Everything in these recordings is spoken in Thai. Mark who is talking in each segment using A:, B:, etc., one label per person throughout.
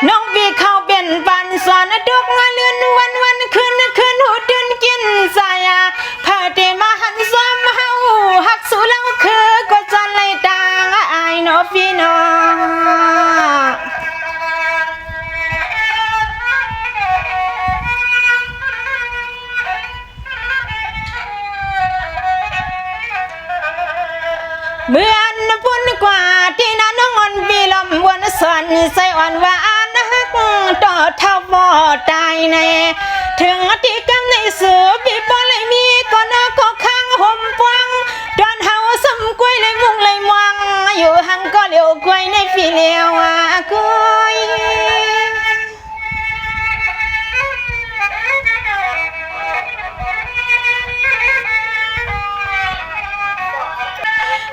A: น้องพี่เขาเป็นปันสอนดอกเลื่อนวันคืนหูตื่นกินสายพาเดมาหันซ้อมเฮาหักสู้แล้วคือก็จะไล่ตางอายน้องพี่น้องเหมือนปุ่นกว่าที่นั้นน้องอ่อนปีลมวนสอนใส่อ่อนหวานฮักต่อเท่าบ่ตายแน่ถึงที่กำในเสือปีบ่เลยมีก็นก็ข้างห่มปวงดอนเฮาสมกล้วยเลยมุงเลยมวงอยู่หังก็เหลียวกล้วยในปีเลียวกล้วย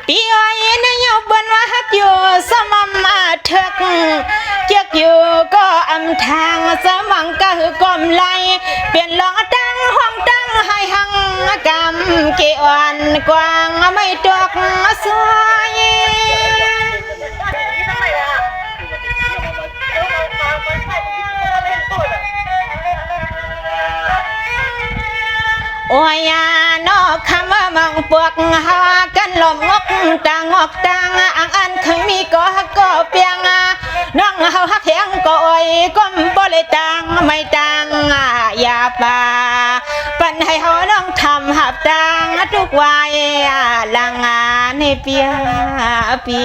A: ปีอ้อยนายบนว่าฮักอยู่สมมาเถิกเจียกอยู่ก็อำทางสมังก็คือกลมไหลเปลี่ยนหลอกตั้งห้องตั้งให้หังกำเกี่ยวกวางไม่ตกสวยโอ้ยนอกคำว่ามังปวกหากันหลมงกต่างงอกต่างอันเคยมีก็ฮักก็เปียงน้องเฮาฮักแหงก็อ้อยก้มบ่เลยต่างไม่ต่างอย่าป่าปันให้เฮาน้องทำหับต่างทุกวัยลังในเปียนาปี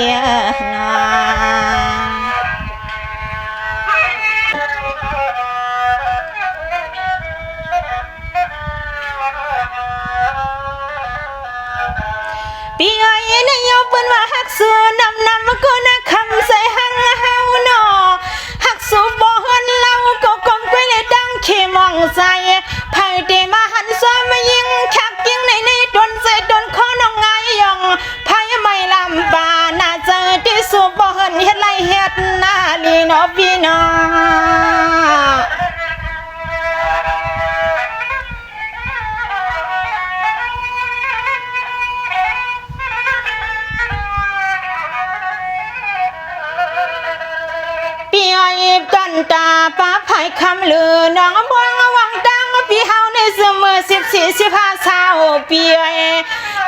A: อ้อยนายบนว่าฮักสูนำก็นักคำใส่หังเฮาหนอฮักสูบ่หันเราก็กลมกล้วยเลยดังขี้มองใส่ไผเดมาหันซ้อมมายิงคักยิงในดนใส่ดนข้อน้องไงยองไผไม่ลำบาน่าเจอที่สูบ่หันเฮ็ดไรเฮ็ดหน้าลีน้อพี่น้องปีอ้อยกันตาป้าไผ่คำลือน้องบวงวังดังปีเฮาในเสมอ14-15เช้าปีอ้อย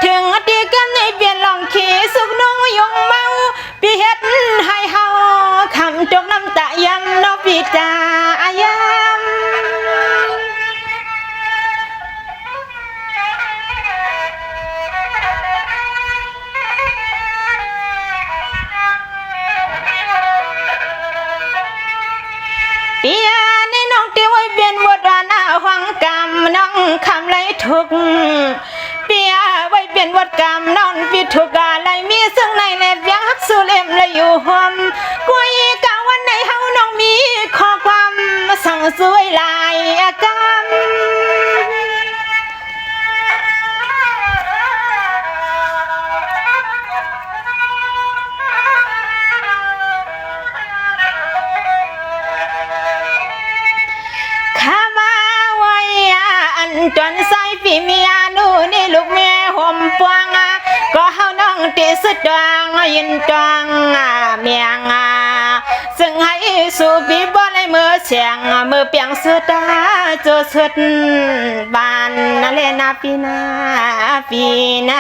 A: ถึงตีกันในเปลี่ยนลองขี่สุกน้องยงเมาปีเฮ็ดให้เฮาคำจกน้ำตาย้ำน้องปีตาย้ำปีในน้องตีไว้เบียนวดาหน้าหวังกรรมน้องคำไรทุกปีไว้เบียนวดกรรมน้องปีทุกอะไรมีซึ่งในแนบยังฮักสุเล่มและอยู่หอมกุยกะวันในเฮาน้องมีข้อความสั่งสวยลายกรรมจนใส่ปีเมียนูนี่ลูกแม่ห่มปวงก็เฮาน้องตีสุดดวงยินจวงเมียงซึ่งให้สู่ปีบ่ในมือเสียงมือเปียงสุดจูสุดบานนั่นแหละนะปีนาปีไง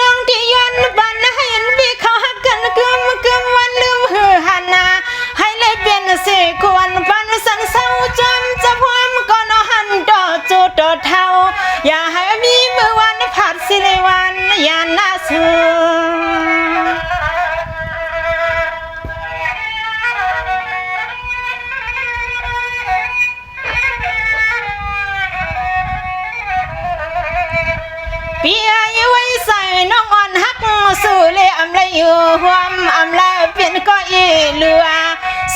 A: น้องที่ย้อนบันให้เห็นพี่เขาหักกันกึมวันลืมหือหันนาให้เลยเป็นสิควรปันสันเศร้าจำจะพร้อมก็นอหันดอจูดอเท่าอย่าให้มีเมื่อวันผัดสิเลวันอย่าน่าสูปีไว้ใส่น้องอ่อนฮักสู่เล่อำไรอยู่หวมอำไรเปลี่ยนก็อีเหลือ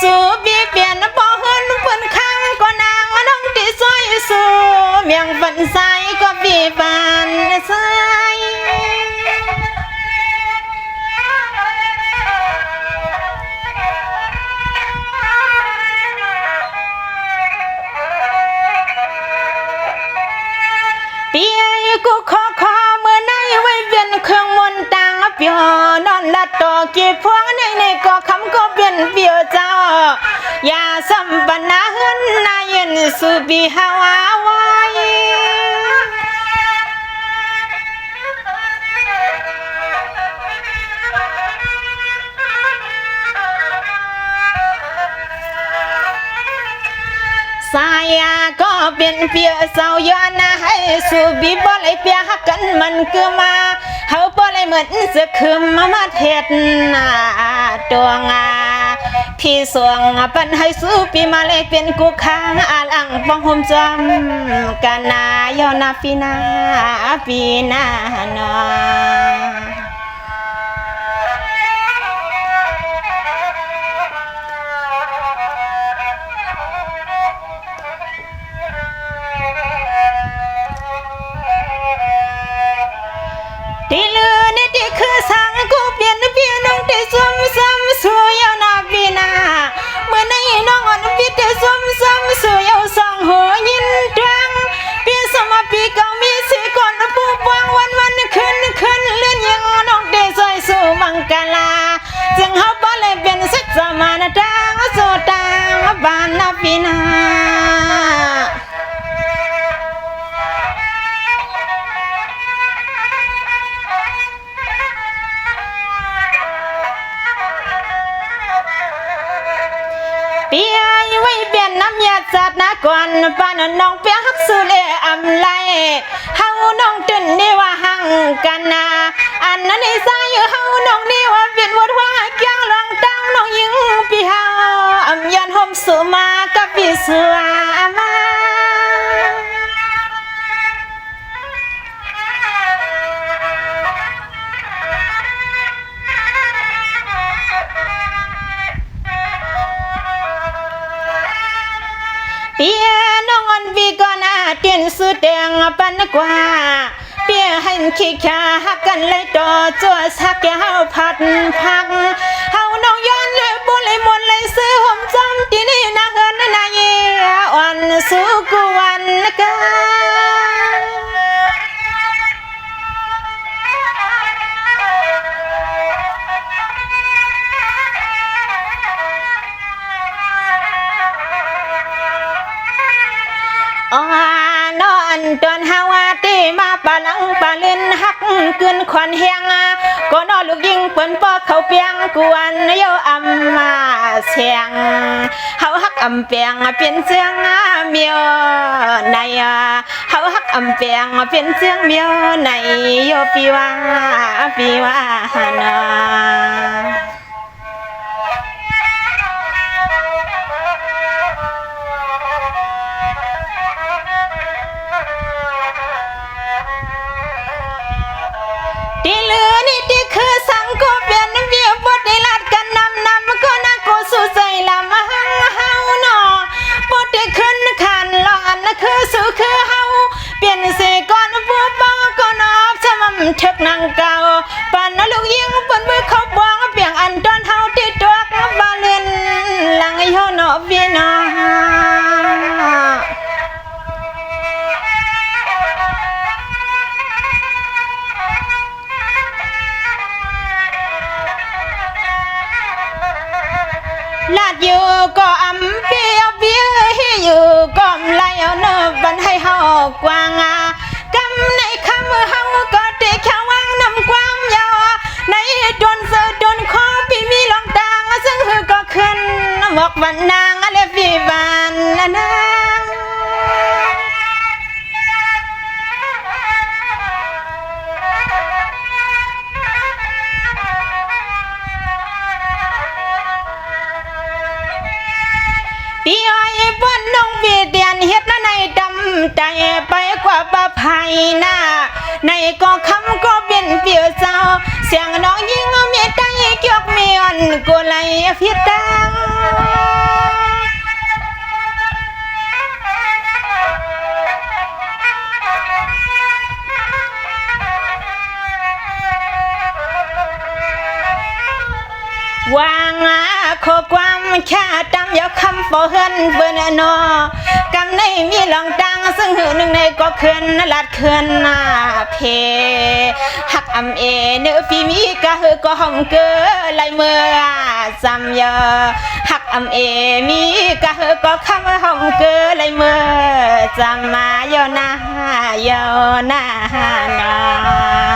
A: สู่บีเปลี่ยนบ่เฮินเพิ่นข้างก็นางน้องที่ซอยสู่เมียงฝันใสก็บีบานใส ป กูขอเมื่อในไว้เปลี่ยนเครื่องมนต์ต่างเปียวนอนละต่อกี่พวงในก็คำก็เปลี่ยนเปียวเจ้าอย่าสัมปนาเฮือนนายเย็นสุบีฮาวาไว้สายก็เป็นเปียเศร้าย้อนนะให้สุบีบ่เลยเปียหักกันมันคือมาเฮาบ่เลยเหมือนจะคืมมาเทศตัวงาพี่สวงปันให้สุบีมาเลยเป็นกูค้างอาลังป้องห่มจำกันนายอนาฟีนาปีนาเนาะที่ลือนี่ที่คือสังกูเปลี่ยนเปลี่ยนน้องที่ซ้ำสวยเอาหน้าปีนาเมื่อในน้องอ่อนพิษที่ซ้ำสวยเอาสองหัวยินดังเปลี่ยนสมปีเก่ามีสีก่อนปูปวงวันขึ้นเลื่อนยังน้องได้สวยสู่มังกลาจึงเฮาบ่เลยเป็นสักสมานะดังโซดังบ้านนาปีนาเปียไว้เปลี่ยนน้ำยาจัดนะก่อนป้านน้องเปียฮักสุเลอำไลเฮาน้องตื่นนี่ว่าหังกันนะอันนั้นในสายเฮาน้องนี่ว่าเปลี่ยนวัดว่าแก้งลองตั้งน้องยิงปีเฮาอำยันห่มสุมากับปีสัวมาเปียน้องอ่อนวีก่อนเตียนสุดแดงปันกว่าเปียให้ขี้ขาหักกันเลยต่อจัวสักแกเฮาพักเฮาน้องย้อนเลยบุเลยมนเลยซื้อห่มจำที่นี่นะเฮินนายอ่อนสู้กวันกันนอนตอนฮาวาตีมาปาลังปาเล่นฮักเกินขวัญเฮียงก็นอนลูกยิงเปิ้นปอเขาเปียงกวนเยาอำมาเสียงเฮาฮักอำเปียงเป็นเสียงเมียวในเฮาฮักอำเปียงเป็นเสียงเมียวในโยปีว่านาที่ลือนี่ที่คือสังกูเปลี่ยนเวียบดได้ลัดกันนำก็น่ากูสู้ใจลำหังเฮาหนอบดได้ขึ้นขันหลอนคือสู้คือเฮาเปลี่ยนเสก่อนบัวบ้าก็นอบจะมั่มเถิกนางเก่าปันลูกยิงปนมือเขาบวงเปียงอันตอนเฮาที่ตัวบาเลียนหลังโยนอบีนาลาดอยู่ก็อำเปียเบี้ยอยู่ก็ไล่เอาเนิบบันให้เฮากวางกำในคำเฮาก็ได้แค่วางนำความยาวในโดนเสือโดนคอพี่มีลองตางซึ่งหือก็ขึ้นบอกวันนางอะไรพี่บานนางพี่อ้อยบนน้องบีเดียนเฮ็ดในดำใจไปกว่าปะไพนาในก็คำก็เป็นเปียวเจ้าเสียงน้องยิงเมียใจเกี่ยวเมียนกูไล่พิดดังวางข้อความแค่จำยาคำปอเฮินเบอร์นอกำในมีหลองดังซึ่งหือหนึ่งในก็ขึ้นลัดขึ้น หักอำเอเนื้อปีมีกะเฮก็หอมเกอไหลเมื่อจำเยอหักอำเอมีกะเฮก็คำหอมเกอไหลเมื่อจำมาโยนาโยนานา